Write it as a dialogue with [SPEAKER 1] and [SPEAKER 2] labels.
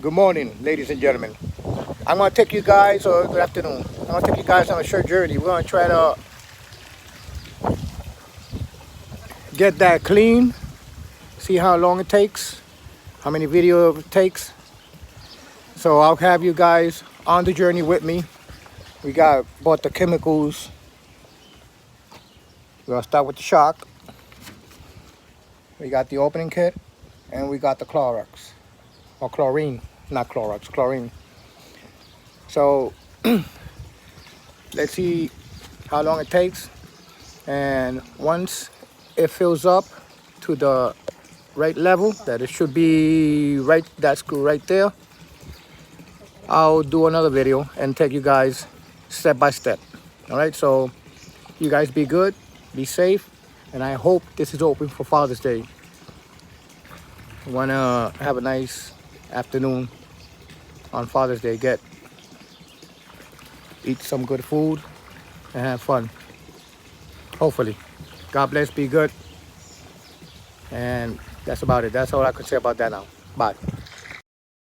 [SPEAKER 1] Good morning, ladies and gentlemen. I'm gonna take you guys, or good afternoon. I'm gonna take you guys on a short journey. We're gonna try to get that clean, see how long it takes, how many videos it takes. So I'll have you guys on the journey with me. We got bought the chemicals. We're gonna start with the shock. We got the opening kit, and we got the Clorox or chlorine, not Clorox, chlorine. So let's see how long it takes. And once it fills up to the right level that it should be, right, that screw right there, I'll do another video and take you guys step by step. All right, so you guys be good, be safe, and I hope this is open for Father's Day. Want to have a nice afternoon on Father's Day. Eat some good food and have fun, hopefully. God bless, be good, and that's about it. That's all I could say about that now. Bye.